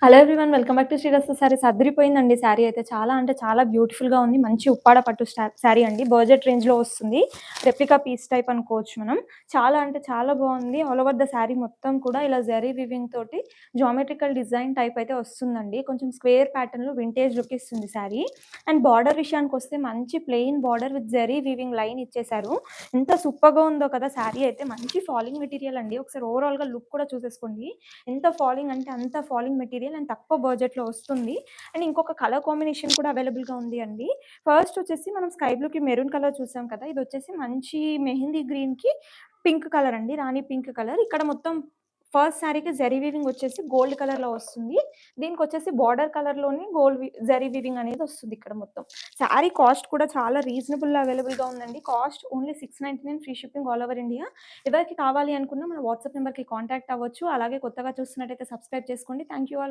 Hello everyone. Welcome back to Srirastu sarees. అదిరిపోయిందండి saree అయితే. చాలా అంటే చాలా బ్యూటిఫుల్‌గా ఉంది. మంచి ఉప్పాడ పట్టు శారీ అండి. బడ్జెట్ రేంజ్‌లో వస్తుంది. రెప్లికా పీస్ టైప్ అనుకోవచ్చు మనం. చాలా అంటే చాలా బాగుంది. ఆల్ ఓవర్ ద శారీ మొత్తం కూడా ఇలా జరీ వీవింగ్ తోటి జియోమెట్రికల్ డిజైన్ టైప్ అయితే వస్తుందండి. కొంచెం స్క్వేర్ ప్యాటర్న్‌లో వింటేజ్ లుక్ ఇస్తుంది శారీ. అండ్ బార్డర్ విషయానికొస్తే మంచి plain border with zari weaving line ఇచ్చేశారు. ఎంత సూపర్‌గా ఉందో కదా శారీ అయితే. మంచి ఫాలింగ్ మెటీరియల్ అండి. ఒకసారి ఓవరాల్‌గా లుక్ కూడా చూసేసుకోండి. ఎంత ఫాలింగ్ అంటే అంత ఫాలింగ్ మెటీరియల్ అండ్ తక్కువ బడ్జెట్‌లో వస్తుంది. అండ్ ఇంకొక కలర్ కాంబినేషన్ కూడా అవైలబుల్‌గా ఉంది అండి. ఫస్ట్ వచ్చేసి మనం స్కై బ్లూకి మెరూన్ కలర్ చూసాం కదా! ఇదొచ్చేసి మంచి మెహందీ గ్రీన్‌కి పింక్ కలర్ అండి. రాణి పింక్ కలర్. ఇక్కడ మొత్తం ఫస్ట్ శారీకి జరీ వీవింగ్ వచ్చేసి గోల్డ్ కలర్‌లో వస్తుంది. దీనికొచ్చేసి బార్డర్ కలర్‌లోనే జరీ వీవింగ్ అనేది వస్తుంది ఇక్కడ మొత్తం. శారీ కాస్ట్ కూడా చాలా రీజనబుల్ అవైలబుల్‌గా ఉందండి. Cost only 699 free shipping all over India. ఎవరికి కావాలి అనుకున్నా మన వాట్సాప్ నెంబర్‌కి కాంటాక్ట్ అవ్వచ్చు. అలాగే కొత్తగా చూస్తున్నట్టయితే సబ్స్క్రైబ్ చేసుకోండి. Thank you all.